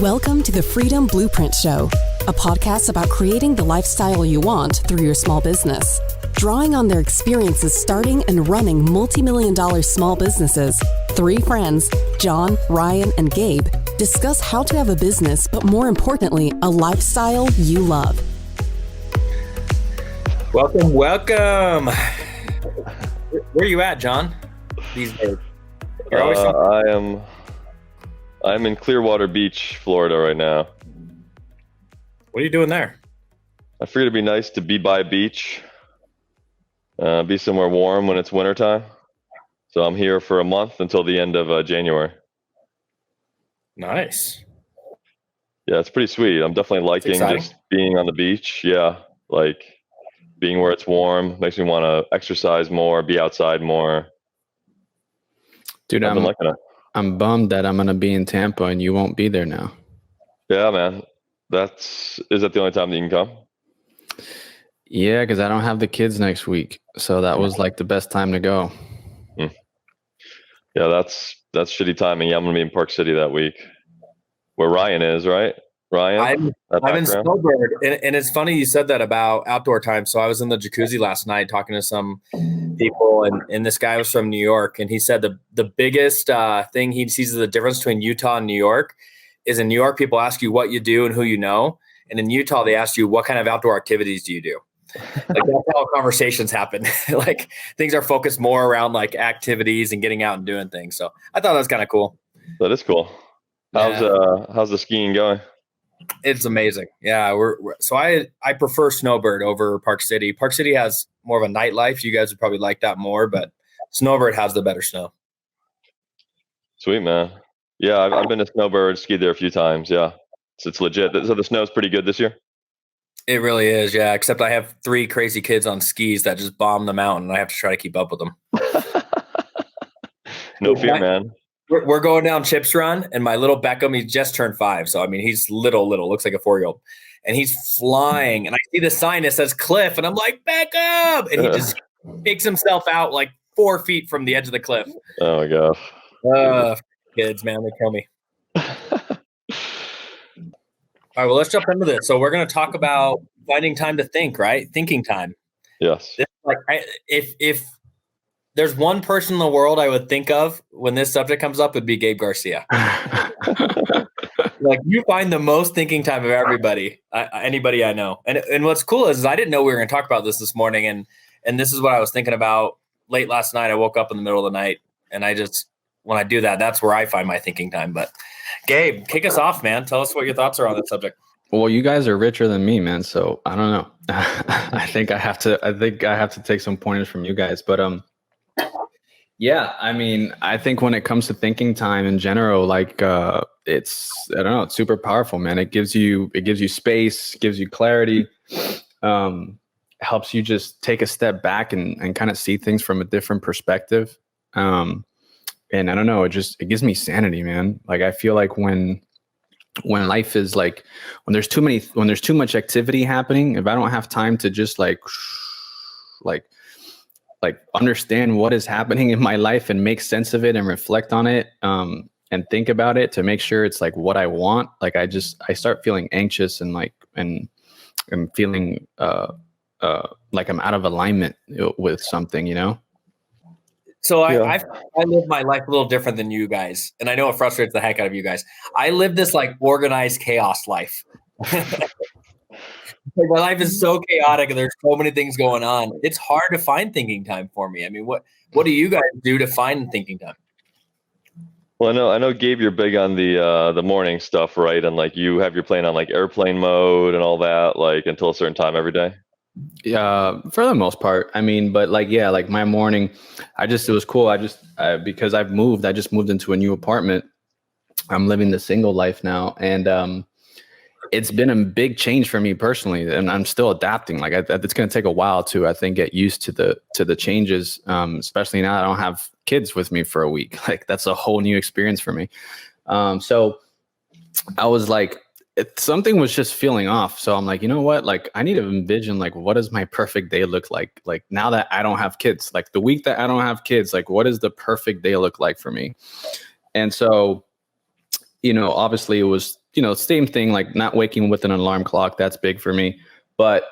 Welcome to the Freedom Blueprint Show, a podcast about creating the lifestyle you want through your small business. Drawing on their experiences starting and running multi-million-dollar small businesses, three friends, John, Ryan, and Gabe, discuss how to have a business, but more importantly, a lifestyle you love. Welcome. Where are you at, John, these days? I'm in Clearwater Beach, Florida right now. What are you doing there? I figured it'd be nice to be by a beach, be somewhere warm when it's wintertime. So I'm here for a month until the end of January. Nice. Yeah, it's pretty sweet. I'm definitely liking just being on the beach. Yeah, like being where it's warm makes me want to exercise more, be outside more. Dude, I'm bummed that I'm going to be in Tampa and you won't be there now. Yeah, man. Is that the only time that you can come? Yeah, because I don't have the kids next week. So that was like the best time to go. Yeah, that's shitty timing. Yeah, I'm going to be in Park City that week. Where Ryan is, right? Ryan? I'm in Snowbird. And it's funny you said that about outdoor time. So I was in the jacuzzi last night talking to some people, and this guy was from New York, and he said the biggest thing he sees the difference between Utah and New York is in New York, people ask you what you do and who you know. And in Utah, they ask you, what kind of outdoor activities do you do? Like that's how conversations happen. Like things are focused more around like activities and getting out and doing things. So I thought that was kind of cool. That is cool. How's the skiing going? It's amazing. Yeah, so I prefer Snowbird over Park City. Park City has more of a nightlife. You guys would probably like that more, but Snowbird has the better snow. Sweet, man. Yeah, I've been to Snowbird, skied there a few times. Yeah, it's legit. So the snow's pretty good this year? It really is, yeah, except I have three crazy kids on skis that just bomb the mountain. I have to try to keep up with them. No fear, man. We're going down Chips Run, and my little Beckham, he just turned 5. So, I mean, he's little, looks like a 4-year-old. And he's flying, and I see the sign that says cliff, and I'm like, Beckham! And he just takes himself out like 4 feet from the edge of the cliff. Oh, my gosh. Kids, man, they kill me. All right, well, let's jump into this. So we're going to talk about finding time to think, right? Thinking time. Yes. If there's one person in the world I would think of when this subject comes up, would be Gabe Garcia. Like you find the most thinking time of everybody, anybody I know. And what's cool is I didn't know we were going to talk about this morning. And this is what I was thinking about late last night. I woke up in the middle of the night, and when I do that, that's where I find my thinking time. But Gabe, kick us off, man. Tell us what your thoughts are on that subject. Well, you guys are richer than me, man. So I don't know. I think I have to take some pointers from you guys. But yeah, I mean, I think when it comes to thinking time in general, like it's super powerful, man. It gives you space, gives you clarity, helps you just take a step back and kind of see things from a different perspective. And I don't know, it gives me sanity, man. Like I feel like when life is like, when there's too much activity happening, if I don't have time to just like understand what is happening in my life and make sense of it and reflect on it, and think about it to make sure it's like what I want. Like I start feeling anxious and feeling like I'm out of alignment with something, you know? So I live my life a little different than you guys, and I know it frustrates the heck out of you guys. I live this like organized chaos life. My life is so chaotic, and there's so many things going on. It's hard to find thinking time for me. I mean, what do you guys do to find thinking time? Well, I know, Gabe, you're big on the morning stuff, right? And like you have your plane on like airplane mode and all that, like until a certain time every day. Yeah, for the most part. I mean, but like, yeah, like my morning, it was cool. Because I just moved into a new apartment. I'm living the single life now. And, it's been a big change for me personally, and I'm still adapting. Like it's going to take a while to, I think, get used to the changes. Especially now I don't have kids with me for a week. Like that's a whole new experience for me. So I was like, something was just feeling off. So I'm like, you know what? Like I need to envision like, what does my perfect day look like? Like now that I don't have kids, like the week that I don't have kids, like what does the perfect day look like for me? And so, you know, obviously it was same thing, like not waking with an alarm clock. That's big for me. But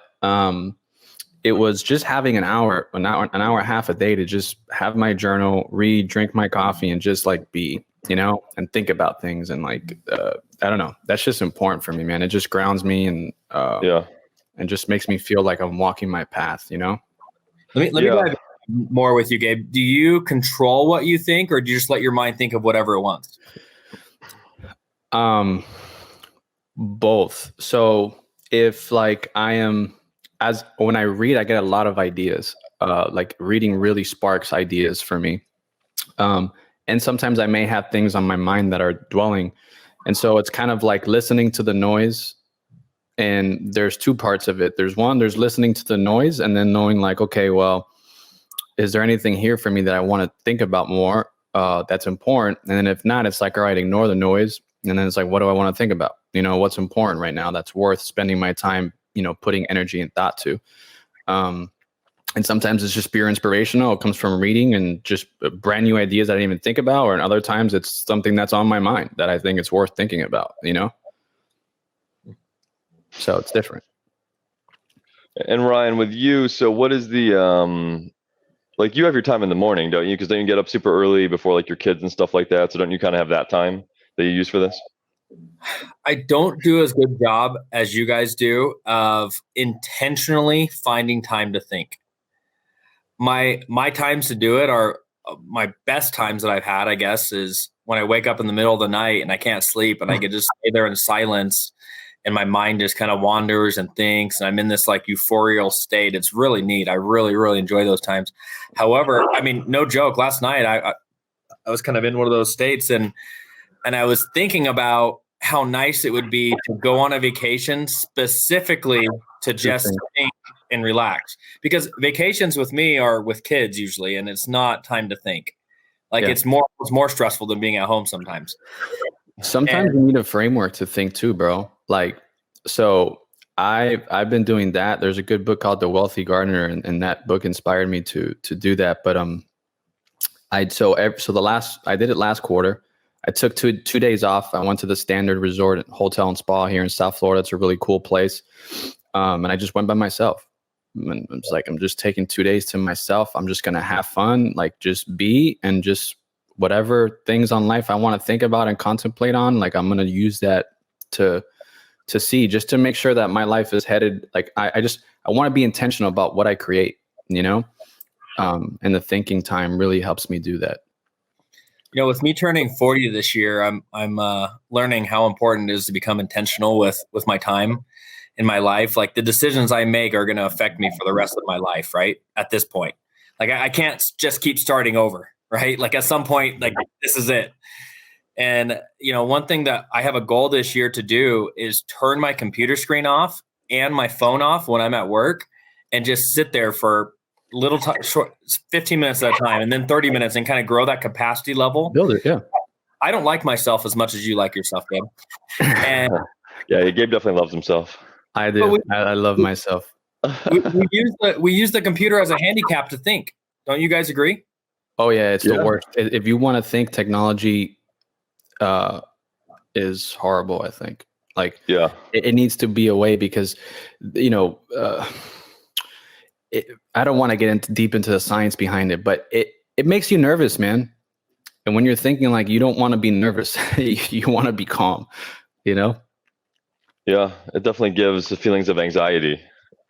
it was just having an hour and a half a day to just have my journal, read, drink my coffee, and just like be, and think about things. And like, I don't know, that's just important for me, man. It just grounds me and just makes me feel like I'm walking my path, Let me dive more with you, Gabe. Do you control what you think, or do you just let your mind think of whatever it wants? Both. So if like when I read, I get a lot of ideas. Like reading really sparks ideas for me. And sometimes I may have things on my mind that are dwelling. And so it's kind of like listening to the noise. And there's two parts of it. There's listening to the noise and then knowing like, okay, well, is there anything here for me that I want to think about more? That's important. And then if not, it's like, all right, ignore the noise. And then it's like, what do I want to think about? What's important right now that's worth spending my time, putting energy and thought to. And sometimes it's just pure inspirational. It comes from reading and just brand new ideas that I didn't even think about. Or in other times it's something that's on my mind that I think it's worth thinking about, So it's different. And Ryan, with you, so what is the, like you have your time in the morning, don't you? Because then you get up super early before like your kids and stuff like that. So don't you kind of have that time that you use for this? I don't do as good job as you guys do of intentionally finding time to think. My times to do it are my best times that I've had, I guess, is when I wake up in the middle of the night and I can't sleep and I can just stay there in silence and my mind just kind of wanders and thinks, and I'm in this like euphorial state. It's really neat. I really, really enjoy those times. However, I mean, no joke, last night I was kind of in one of those states and I was thinking about how nice it would be to go on a vacation specifically to just think and relax, because vacations with me are with kids usually, and it's not time to think. Like it's more stressful than being at home sometimes. Sometimes you need a framework to think too, bro. Like, so I've been doing that. There's a good book called The Wealthy Gardener, and that book inspired me to do that. But I did it last quarter. I took two days off. I went to the Standard Resort Hotel and Spa here in South Florida. It's a really cool place. And I just went by myself. And it's like, I'm just taking 2 days to myself. I'm just going to have fun, like just be, and just whatever things on life I want to think about and contemplate on, like I'm going to use that to see, just to make sure that my life is headed. Like I want to be intentional about what I create, and the thinking time really helps me do that. With me turning 40 this year, I'm learning how important it is to become intentional with my time in my life. Like the decisions I make are going to affect me for the rest of my life, right? At this point, like I can't just keep starting over, right? Like at some point, like this is it. And, one thing that I have a goal this year to do is turn my computer screen off and my phone off when I'm at work and just sit there for little time, short, 15 minutes at a time, and then 30 minutes, and kind of grow that capacity level. Build it. Yeah. I don't like myself as much as you like yourself, Gabe. And yeah, Gabe definitely loves himself. I do. I love myself. we use the computer as a handicap to think. Don't you guys agree? Oh yeah, it's the worst. If you want to think, technology is horrible. I think. Like, it needs to be a way, because I don't want to get deep into the science behind it, but it makes you nervous, man. And when you're thinking, like, you don't want to be nervous, you want to be calm. Yeah, it definitely gives the feelings of anxiety,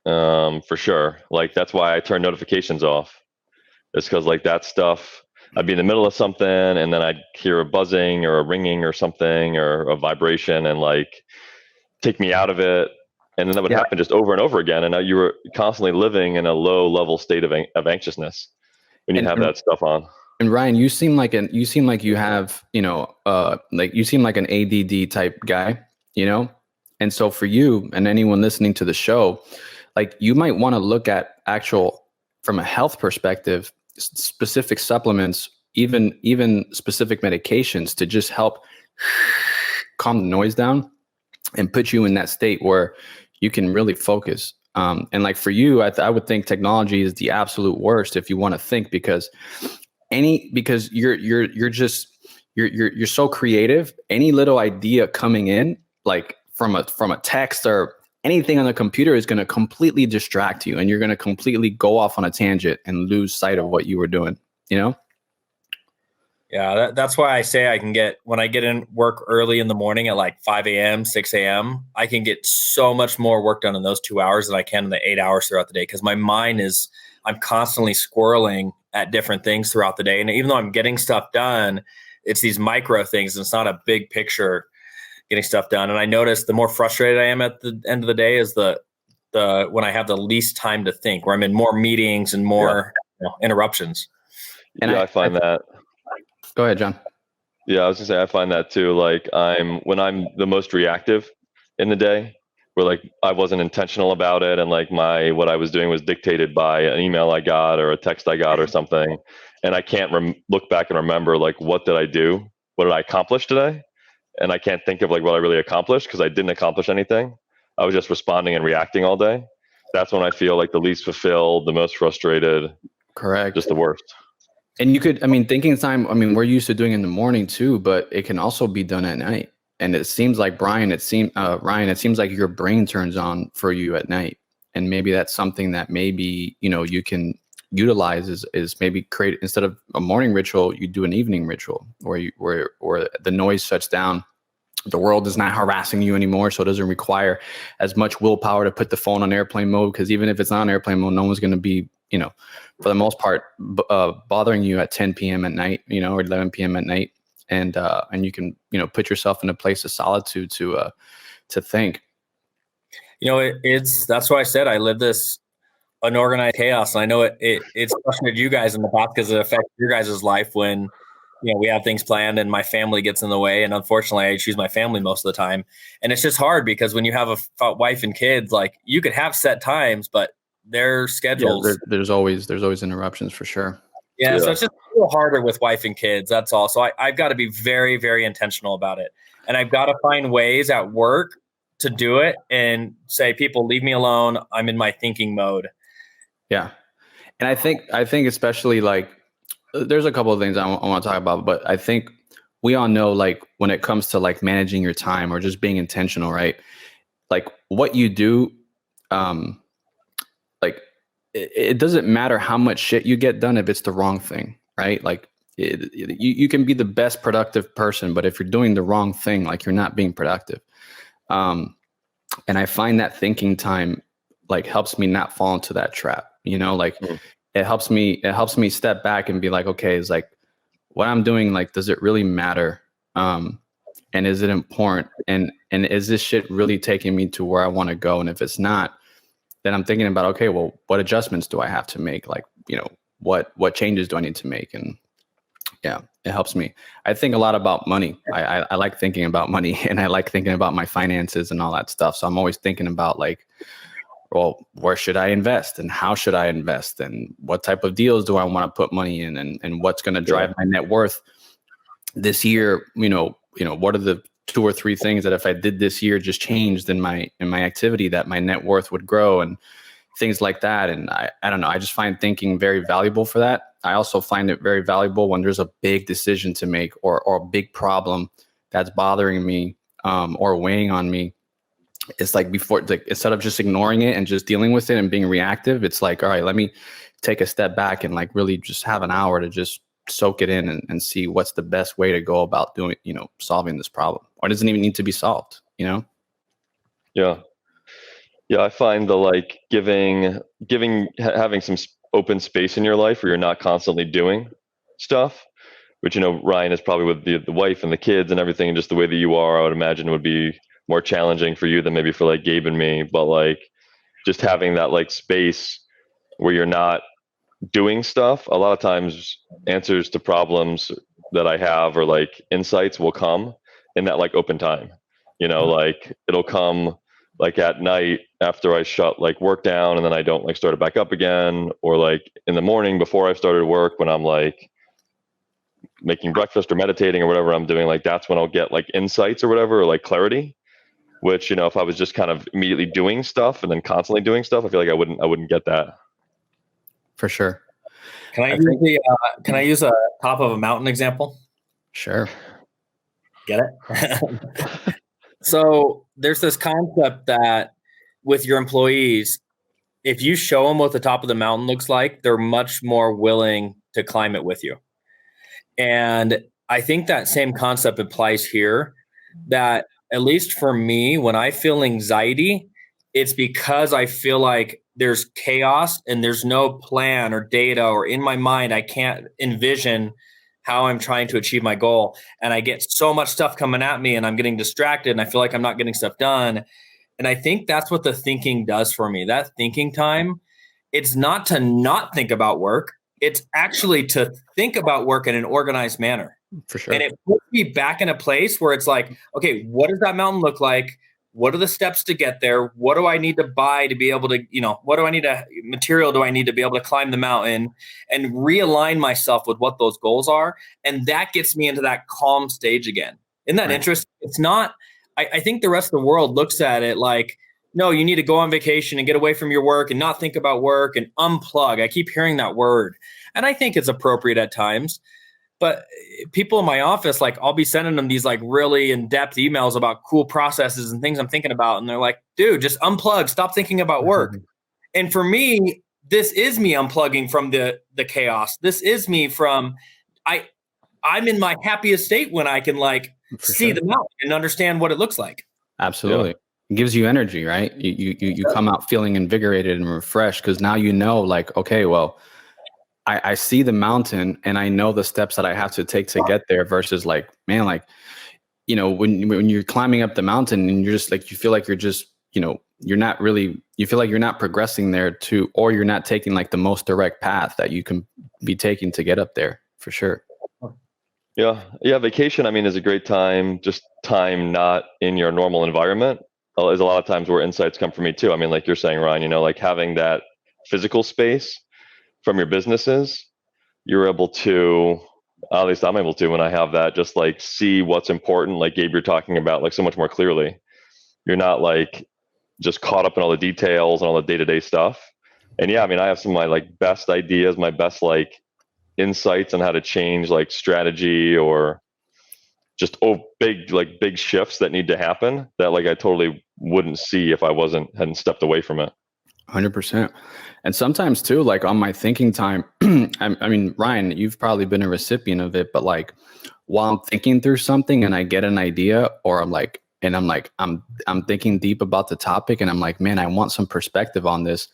for sure. Like that's why I turn notifications off. It's because like that stuff, I'd be in the middle of something and then I'd hear a buzzing or a ringing or something or a vibration and like take me out of it. And then that would happen just over and over again. And now you were constantly living in a low level state of anxiousness when you have that stuff on. And Ryan, you seem like you have, like you seem like an ADD type guy, And so for you and anyone listening to the show, like you might want to look at from a health perspective, specific supplements, even specific medications to just help calm the noise down and put you in that state where you can really focus. And like for you, I would think technology is the absolute worst if you want to think, because you're so creative. Any little idea coming in, like from a text or anything on the computer is going to completely distract you, and you're going to completely go off on a tangent and lose sight of what you were doing, you know? Yeah, that's why I say when I get in work early in the morning at like 5 a.m., 6 a.m., I can get so much more work done in those 2 hours than I can in the 8 hours throughout the day. Because I'm constantly squirreling at different things throughout the day. And even though I'm getting stuff done, it's these micro things. And it's not a big picture getting stuff done. And I notice the more frustrated I am at the end of the day is the when I have the least time to think, where I'm in more meetings and more interruptions. And I find that. Go ahead, John. Yeah, I was gonna say I find that too. Like when I'm the most reactive in the day, where like I wasn't intentional about it, and like what I was doing was dictated by an email I got or a text I got or something, and I can't look back and remember like what did I do, what did I accomplish today, and I can't think of like what I really accomplished because I didn't accomplish anything. I was just responding and reacting all day. That's when I feel like the least fulfilled, the most frustrated. Correct. Just the worst. And thinking time, we're used to doing it in the morning too, but it can also be done at night. And it seems like Ryan, it seems like your brain turns on for you at night. And maybe that's something that maybe, you can utilize is maybe create, instead of a morning ritual, you do an evening ritual where the noise shuts down. The world is not harassing you anymore. So it doesn't require as much willpower to put the phone on airplane mode. Because even if it's on airplane mode, no one's going to be, for the most part, bothering you at 10 p.m. at night, or 11 p.m. at night. And you can, put yourself in a place of solitude to think. That's why I said I live this unorganized chaos. And I know it's frustrated you guys in the past because it affects your guys' life when, we have things planned and my family gets in the way. And unfortunately, I choose my family most of the time. And it's just hard because when you have a wife and kids, like you could have set times, but their schedules. Yeah, there's always interruptions for sure. Yeah, so it's just a little harder with wife and kids. That's all. So I've got to be very, very intentional about it. And I've got to find ways at work to do it and say, people, leave me alone. I'm in my thinking mode. Yeah. And I think especially like, there's a couple of things I want to talk about, but I think we all know, like when it comes to like managing your time or just being intentional, right? Like what you do, like it doesn't matter how much shit you get done if it's the wrong thing, right? Like you can be the best productive person, but if you're doing the wrong thing, like you're not being productive. And I find that thinking time like helps me not fall into that trap, It helps me step back and be like, okay, it's like what I'm doing, like, does it really matter? And is it important? And is this shit really taking me to where I want to go? And if it's not, then I'm thinking about, okay, well, what adjustments do I have to make? Like, what changes do I need to make? And yeah, it helps me. I think a lot about money. I like thinking about money, and I like thinking about my finances and all that stuff. So I'm always thinking about like, well, where should I invest and how should I invest and what type of deals do I want to put money in and what's going to drive my net worth this year? What are the 2 or 3 things that if I did this year just changed in my activity that my net worth would grow and things like that. And I don't know, I just find thinking very valuable for that. I also find it very valuable when there's a big decision to make or a big problem that's bothering me or weighing on me. It's like instead of just ignoring it and just dealing with it and being reactive, it's like, all right, let me take a step back and like really just have an hour to just soak it in and see what's the best way to go about doing, solving this problem. Or it doesn't even need to be solved, Yeah. Yeah. I find the like having some open space in your life where you're not constantly doing stuff, which, Ryan is probably with the wife and the kids and everything, and just the way that you are, I would imagine would be more challenging for you than maybe for like Gabe and me, but like just having that like space where you're not doing stuff. A lot of times answers to problems that I have or like insights will come in that like open time, like it'll come like at night after I shut like work down and then I don't like start it back up again, or like in the morning before I've started work when I'm like making breakfast or meditating or whatever I'm doing, like that's when I'll get like insights or whatever, or like clarity. Which, if I was just kind of immediately doing stuff and then constantly doing stuff, I feel like I wouldn't get that. For sure. Can I use a top of a mountain example? Sure. Get it? So there's this concept that with your employees, if you show them what the top of the mountain looks like, they're much more willing to climb it with you. And I think that same concept applies here, that at least for me, when I feel anxiety, it's because I feel like there's chaos and there's no plan or data, or in my mind, I can't envision how I'm trying to achieve my goal. And I get so much stuff coming at me and I'm getting distracted and I feel like I'm not getting stuff done. And I think that's what the thinking does for me. That thinking time, it's not to not think about work. It's actually to think about work in an organized manner. For sure. And it puts me back in a place where it's like, okay, what does that mountain look like? What are the steps to get there? What do I need to buy to be able to, what do I need material do I need to be able to climb the mountain, and realign myself with what those goals are? And that gets me into that calm stage again. Isn't that interesting? It's not, I think the rest of the world looks at it like, no, you need to go on vacation and get away from your work and not think about work and unplug. I keep hearing that word. And I think it's appropriate at times. But people in my office, like, I'll be sending them these like really in-depth emails about cool processes and things I'm thinking about. And they're like, dude, just unplug, stop thinking about work. And for me, this is me unplugging from the chaos. This is me from, I'm in my happiest state when I can see the mountain and understand what it looks like. Absolutely. It gives you energy, right? You come out feeling invigorated and refreshed, because now like, okay, well, I see the mountain and I know the steps that I have to take to get there, versus like, man, like, when you're climbing up the mountain and you're just like, you feel like you're just, you're not really, you feel like you're not progressing there or you're not taking like the most direct path that you can be taking to get up there, for sure. Yeah. Vacation, I mean, is a great time, just time not in your normal environment. There's a lot of times where insights come from me too. I mean, like you're saying, Ryan, like having that physical space from your businesses, you're able to, at least I'm able to, when I have that, just like see what's important. Like Gabe, you're talking about, like, so much more clearly. You're not like just caught up in all the details and all the day-to-day stuff. And yeah, I mean, I have some of my like best ideas, my best like insights on how to change like strategy, or just big shifts that need to happen that like I totally wouldn't see if I hadn't stepped away from it. 100%. And sometimes too, like on my thinking time, I mean, Ryan, you've probably been a recipient of it, but like while I'm thinking through something and I get an idea, or I'm thinking deep about the topic and I'm like, man, I want some perspective on this.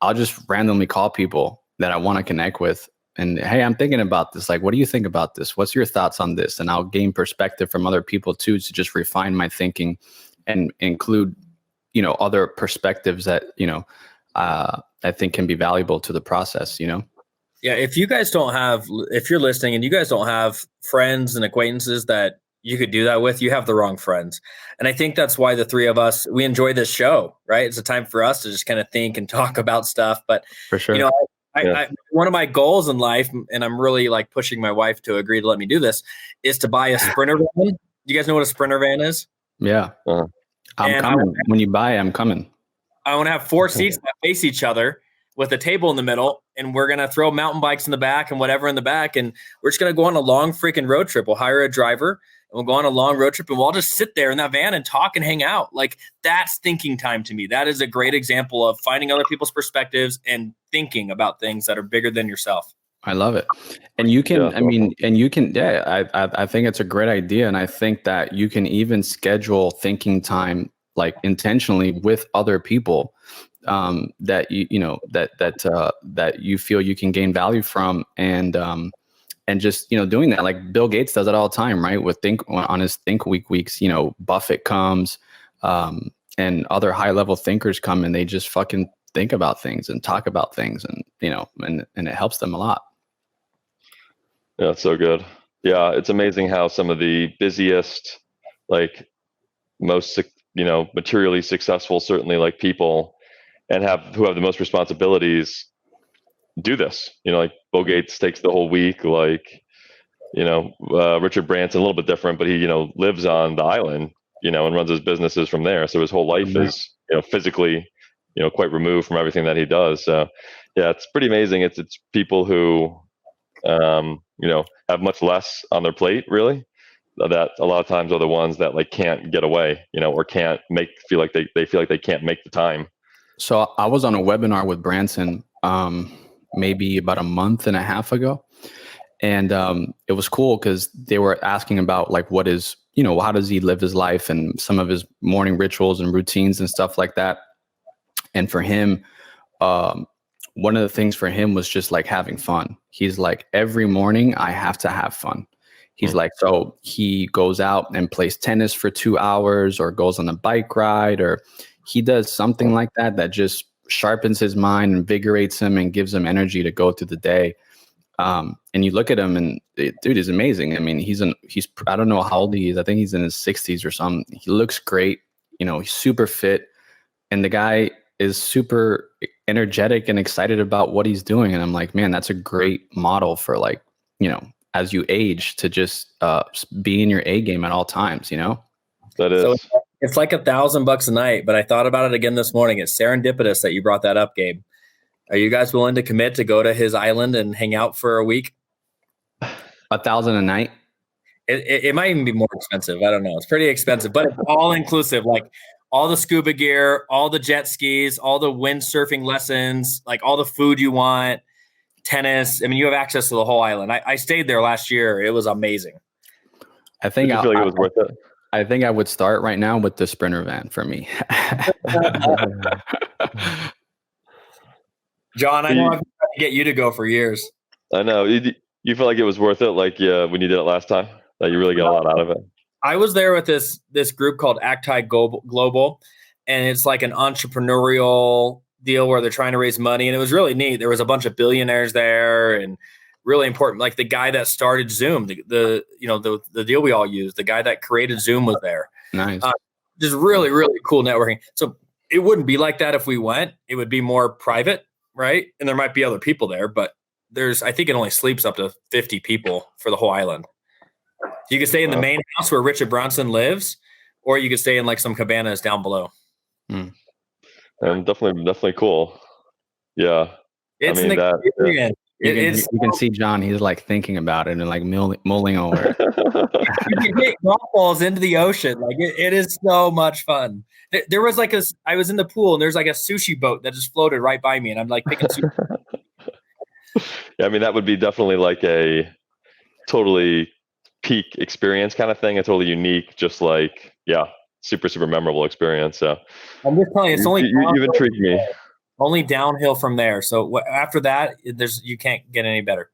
I'll just randomly call people that I want to connect with. And hey, I'm thinking about this. Like, what do you think about this? What's your thoughts on this? And I'll gain perspective from other people too, to just refine my thinking and include, other perspectives that, I think can be valuable to the process, Yeah. If you're listening and you guys don't have friends and acquaintances that you could do that with, you have the wrong friends. And I think that's why the three of us, we enjoy this show, right? It's a time for us to just kind of think and talk about stuff. But, for sure. One of my goals in life, and I'm really like pushing my wife to agree to let me do this, is to buy a Sprinter van. Do you guys know what a Sprinter van is? Yeah. I'm coming. When you buy it, I'm coming. I want to have 4 seats that face each other with a table in the middle, and we're going to throw mountain bikes in the back and whatever in the back. And we're just going to go on a long freaking road trip. We'll hire a driver and we'll go on a long road trip and we'll all just sit there in that van and talk and hang out. Like, that's thinking time to me. That is a great example of finding other people's perspectives and thinking about things that are bigger than yourself. I love it. And you can, I think it's a great idea. And I think that you can even schedule thinking time, like intentionally with other people that that you feel you can gain value from, and just doing that. Like Bill Gates does it all the time, right? On his Think weeks, Buffett comes, and other high level thinkers come, and they just fucking think about things and talk about things, and and it helps them a lot. Yeah, it's so good. Yeah, it's amazing how some of the busiest, like most materially successful, certainly like people, and who have the most responsibilities, do this. Like Bill Gates takes the whole week. Like Richard Branson, a little bit different, but he lives on the island, and runs his businesses from there. So his whole life is physically quite removed from everything that he does. So yeah, it's pretty amazing. It's people who have much less on their plate, really, that a lot of times are the ones that like can't get away, or can't feel like they feel like they can't make the time. So I was on a webinar with Branson maybe about a month and a half ago. And it was cool because they were asking about like what is, how does he live his life and some of his morning rituals and routines and stuff like that. And for him, one of the things for him was just like having fun. He's like, every morning I have to have fun. He's like, so he goes out and plays tennis for 2 hours or goes on a bike ride, or he does something like that that just sharpens his mind, invigorates him, and gives him energy to go through the day. And you look at him and dude is amazing. I mean, he's I don't know how old he is. I think he's in his 60s or something. He looks great. He's super fit, and the guy is super energetic and excited about what he's doing. And I'm like, man, that's a great model for like, as you age to just be in your A game at all times, That is. So it's like $1,000 a night, but I thought about it again this morning. It's serendipitous that you brought that up, Gabe. Are you guys willing to commit to go to his island and hang out for a week? $1,000 a night? It might even be more expensive. I don't know. It's pretty expensive, but it's all inclusive. Like all the scuba gear, all the jet skis, all the windsurfing lessons, like all the food you want, tennis. I mean, you have access to the whole island. I stayed there last year. It was amazing. I think I feel like it was worth it. I think I would start right now with the Sprinter van for me. John, I know I've been trying to get you to go for years. I know. You feel like it was worth it, like when you did it last time, that you really got a lot out of it? I was there with this group called Acti Global, and it's like an entrepreneurial deal where they're trying to raise money, and it was really neat. There was a bunch of billionaires there, and really important. Like the guy that started Zoom, the deal we all use, the guy that created Zoom was there. Nice. Just really, really cool networking. So it wouldn't be like that if we went. It would be more private, right? And there might be other people there, but I think it only sleeps up to 50 people for the whole island. You could stay in the main house where Richard Branson lives, or you could stay in like some cabanas down below. And definitely cool. Yeah. It's an experience. You can see John, he's like thinking about it and like mulling over. You can hit golf balls into the ocean. Like it is so much fun. There was like I was in the pool and there's like a sushi boat that just floated right by me, and I'm like picking sushi. Yeah, I mean, that would be definitely like a totally peak experience kind of thing. A totally unique, just like, yeah, super, super memorable experience. So I'm just telling you, it's only you've intrigued me. Only downhill from there. So after that, you can't get any better.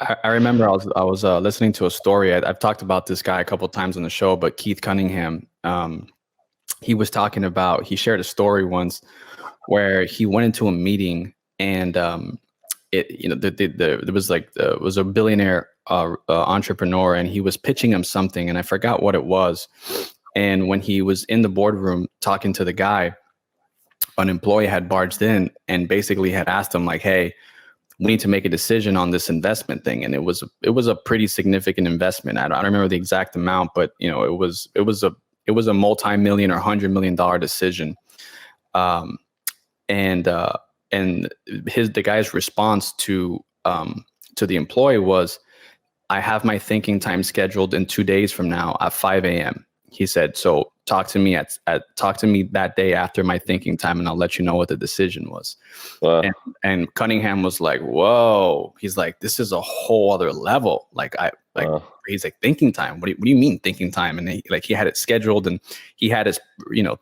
I remember I was listening to a story. I've talked about this guy a couple of times on the show, but Keith Cunningham, he was talking about, he shared a story once where he went into a meeting and there was a billionaire entrepreneur, and he was pitching him something, and I forgot what it was. And when he was in the boardroom talking to the guy, an employee had barged in and basically had asked him like, hey, we need to make a decision on this investment thing. And it was a pretty significant investment. I don't remember the exact amount, but it was a multi-million or $100 million decision. And the guy's response to the employee was, I have my thinking time scheduled in 2 days from now at 5 a.m. He said, so talk to me that day after my thinking time, and I'll let you know what the decision was. Wow. And Cunningham was like, whoa. He's like, this is a whole other level. He's like, thinking time. What do you mean thinking time? And he had it scheduled, and he had his,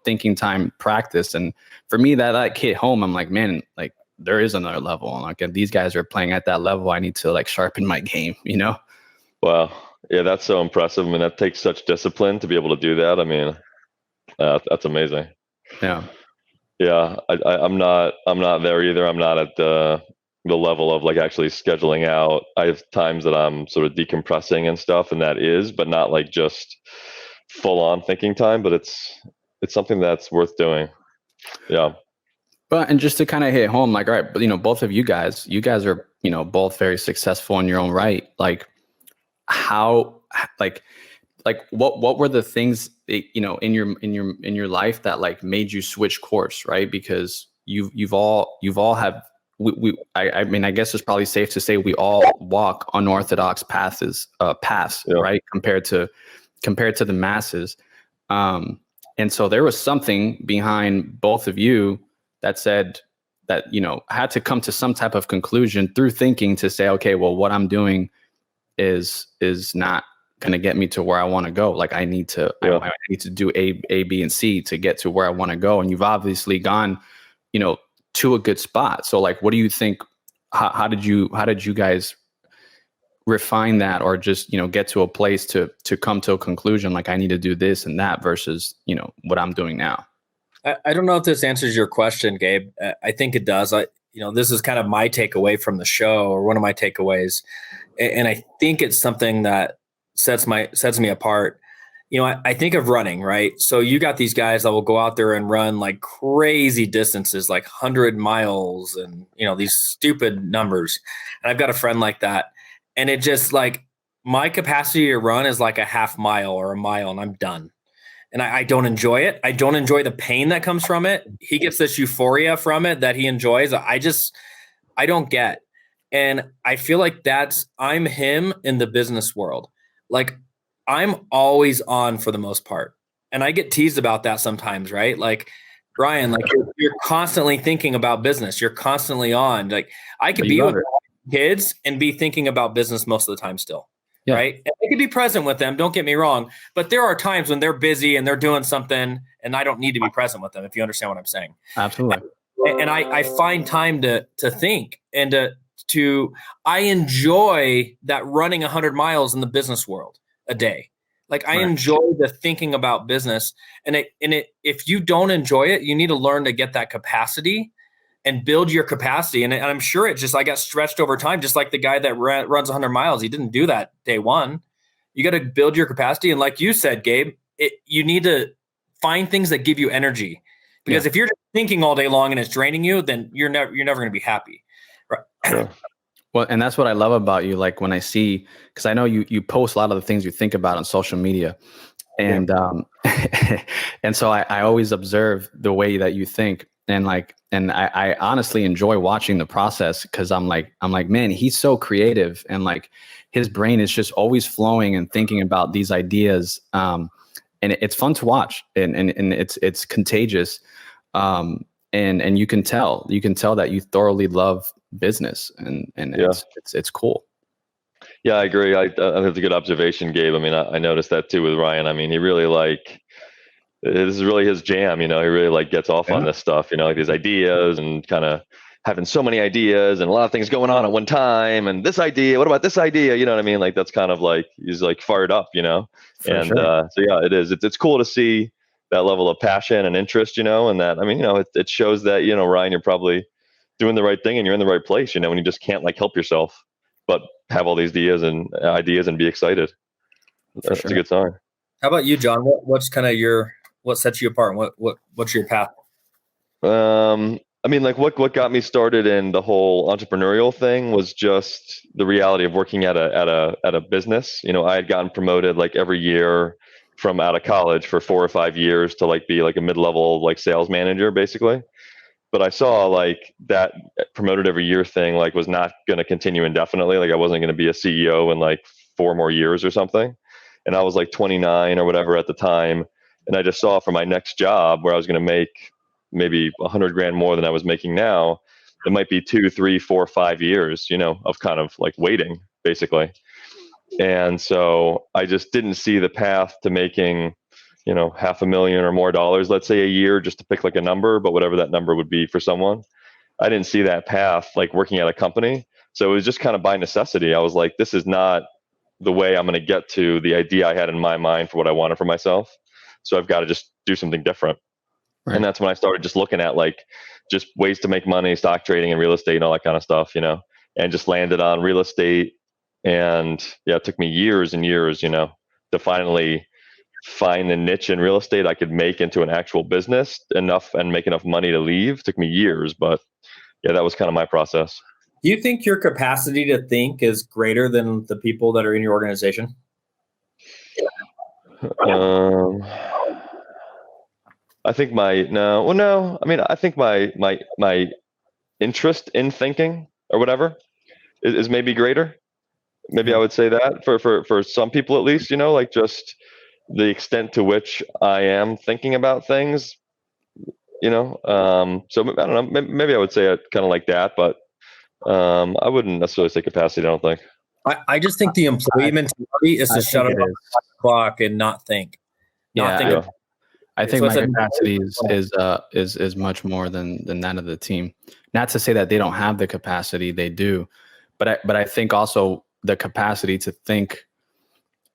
thinking time practice. And for me, that hit home. I'm like, man, like there is another level. And like, if these guys are playing at that level, I need to like sharpen my game, Wow. Yeah, that's so impressive. I mean, that takes such discipline to be able to do that. I mean, that's amazing. Yeah. Yeah. I'm not there either. I'm not at the level of like actually scheduling out. I have times that I'm sort of decompressing and stuff, and but not like just full on thinking time, but it's something that's worth doing. Yeah. But, and just to kind of hit home, like, all right, but both of you guys are, both very successful in your own right. Like, how, like what were the things that, in your life that like made you switch course, right? Because you've all have I mean, I guess it's probably safe to say we all walk unorthodox paths, right? Compared to the masses. And so there was something behind both of you that said that, had to come to some type of conclusion through thinking to say, okay, well, what I'm doing is not going to get me to where I want to go. Like I need to do A, B, and C to get to where I want to go. And you've obviously gone, to a good spot. So like, what do you think? How did you guys refine that, or just, get to a place to come to a conclusion? Like I need to do this and that versus, what I'm doing now. I don't know if this answers your question, Gabe. I think it does. This is kind of my takeaway from the show, or one of my takeaways. And I think it's something that sets me apart. I think of running, right? So you got these guys that will go out there and run like crazy distances, like 100 miles and, these stupid numbers. And I've got a friend like that. And it just like my capacity to run is like a half mile or a mile and I'm done. And I don't enjoy it. I don't enjoy the pain that comes from it. He gets this euphoria from it that he enjoys. I don't get. And I feel like I'm him in the business world. Like I'm always on for the most part. And I get teased about that sometimes, right? Like, Brian, like you're constantly thinking about business. You're constantly on. Like I could be with kids and be thinking about business most of the time still. Yeah. Right. And I could be present with them. Don't get me wrong. But there are times when they're busy and they're doing something and I don't need to be present with them, if you understand what I'm saying. Absolutely. And I find time to think and I enjoy that running 100 miles in the business world a day. Like I enjoy the thinking about business, and if you don't enjoy it, you need to learn to get that capacity and build your capacity. And I'm sure I got stretched over time, just like the guy that runs 100 miles. He didn't do that day one. You got to build your capacity. And like you said, Gabe, you need to find things that give you energy, because if you're just thinking all day long and it's draining you, then you're never going to be happy. Right. Yeah. Well, and that's what I love about you. Like when I see, because I know you post a lot of the things you think about on social media, and and so I always observe the way that you think, and I honestly enjoy watching the process, because I'm like, man, he's so creative, and like his brain is just always flowing and thinking about these ideas, and it's fun to watch, and it's contagious, and you can tell that you thoroughly love business, and it's cool. Yeah, I agree. I think it's a good observation, Gabe. I mean, I noticed that too with Ryan. I mean, he really this is really his jam. He really gets off on this stuff. Like these ideas and kind of having so many ideas and a lot of things going on at one time. And this idea, what about this idea? You know what I mean? Like that's kind of like he's like fired up. So yeah, it is. It's cool to see that level of passion and interest. And that it shows that Ryan, you're probably doing the right thing and you're in the right place, when you just can't help yourself, but have all these ideas and be excited. That's a good sign. How about you, John? What's kind of what sets you apart? What's your path? I mean, what got me started in the whole entrepreneurial thing was just the reality of working at a business. I had gotten promoted every year from out of college for 4 or 5 years to be a mid-level sales manager, basically. But I saw that promoted every year thing was not going to continue indefinitely. I wasn't going to be a CEO in 4 more years or something. And I was 29 or whatever at the time. And I just saw for my next job where I was going to make maybe $100,000 more than I was making now, it might be 2, 3, 4, 5 years, of kind of waiting basically. And so I just didn't see the path to making $500,000 or more dollars, let's say a year, just to pick a number, but whatever that number would be for someone. I didn't see that path working at a company. So it was just kind of by necessity. I was like, this is not the way I'm going to get to the idea I had in my mind for what I wanted for myself. So I've got to just do something different. Right. And that's when I started just looking at just ways to make money, stock trading and real estate and all that kind of stuff, and just landed on real estate. And it took me years and years, to finally find the niche in real estate I could make into an actual business enough and make enough money to leave. It took me years, but that was kind of my process. Do you think your capacity to think is greater than the people that are in your organization? I think no. I mean, I think my interest in thinking or whatever is maybe greater. Maybe I would say that for some people at least, like just the extent to which I am thinking about things, so I don't know, maybe I would say it kind of like that, but I wouldn't necessarily say capacity, I don't think. I just think the employee mentality is to shut up the clock and not think. I think my capacity is much more than that of the team. Not to say that they don't have the capacity, they do, but I think also the capacity to think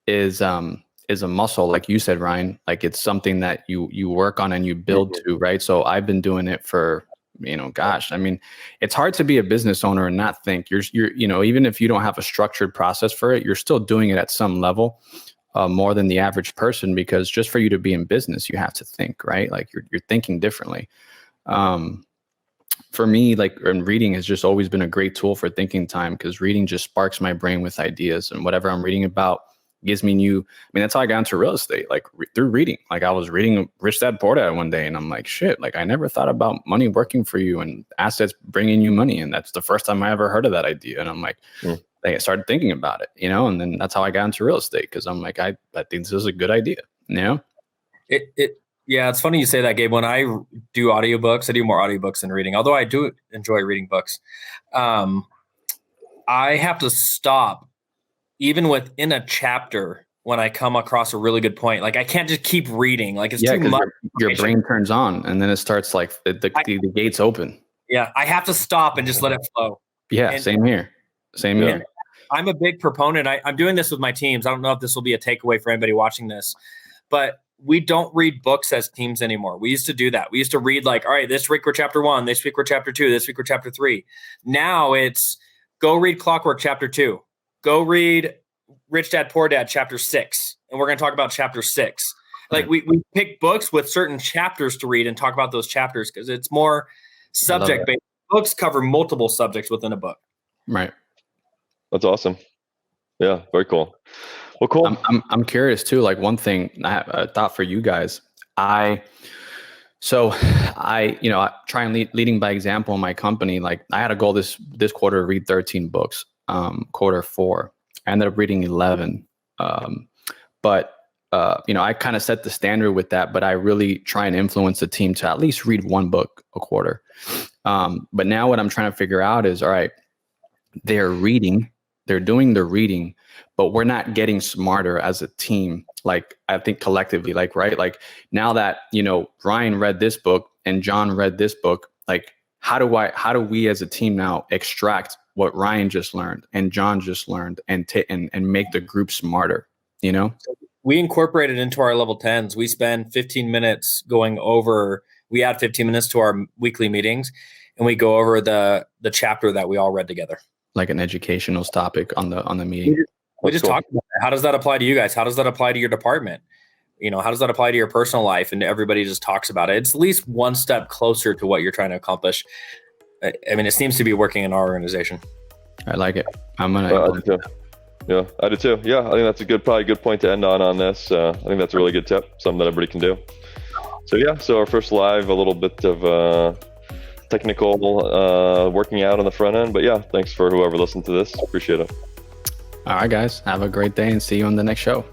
is a muscle, like you said, Ryan. Like it's something that you work on and you build to, right? So I've been doing it for, gosh, I mean, it's hard to be a business owner and not think. You're even if you don't have a structured process for it, you're still doing it at some level, more than the average person, because just for you to be in business, you have to think, right? Like you're thinking differently. For me, and reading has just always been a great tool for thinking time, because reading just sparks my brain with ideas, and whatever I'm reading about gives me new. I mean, that's how I got into real estate, through reading. Like I was reading Rich Dad Poor Dad one day, and I'm like, shit, like I never thought about money working for you and assets bringing you money. And that's the first time I ever heard of that idea. And I'm like, I started thinking about it, and then that's how I got into real estate, because I'm like, I think this is a good idea, Yeah, it's funny you say that, Gabe. When I do audiobooks, I do more audiobooks than reading, although I do enjoy reading books. I have to stop even within a chapter when I come across a really good point. Like I can't just keep reading. Like it's too much. Your brain turns on, and then it starts like the gates open. Yeah, I have to stop and just let it flow. Yeah, and, same here. Same here. I'm a big proponent. I'm doing this with my teams. I don't know if this will be a takeaway for anybody watching this, but we don't read books as teams anymore. We used to do that. We used to read all right, this week we're chapter 1, this week we're chapter 2, this week we're chapter 3. Now it's go read Clockwork chapter 2. Go read Rich Dad Poor Dad chapter 6. And we're going to talk about chapter 6. Like we pick books with certain chapters to read and talk about those chapters because it's more subject-based. Books cover multiple subjects within a book. Right. That's awesome. Yeah, very cool. Well, cool. I'm curious too. Like one thing I have a thought for you guys. I try and leading by example in my company. Like I had a goal this quarter to read 13 books. Quarter 4, I ended up reading 11. But I kind of set the standard with that. But I really try and influence the team to at least read one book a quarter. But now what I'm trying to figure out is, all right, they're doing the reading, but we're not getting smarter as a team. Like I think collectively, right? Like now that, Ryan read this book and John read this book, like how do we as a team now extract what Ryan just learned and John just learned and make the group smarter, We incorporate it into our level 10s. We spend 15 minutes we add 15 minutes to our weekly meetings and we go over the chapter that we all read together. Like an educational topic on the meeting. We just talk about it. How does that apply to you guys? How does that apply to your department? How does that apply to your personal life? And everybody just talks about it. It's at least one step closer to what you're trying to accomplish. I mean, it seems to be working in our organization. I like it. I'm gonna. I do too. Yeah, I do too. Yeah, I think that's probably a good point to end on this. I think that's a really good tip, something that everybody can do. So our first live, a little bit of technical working out on the front end, but yeah, thanks for whoever listened to this. Appreciate it. All right, guys, have a great day and see you on the next show.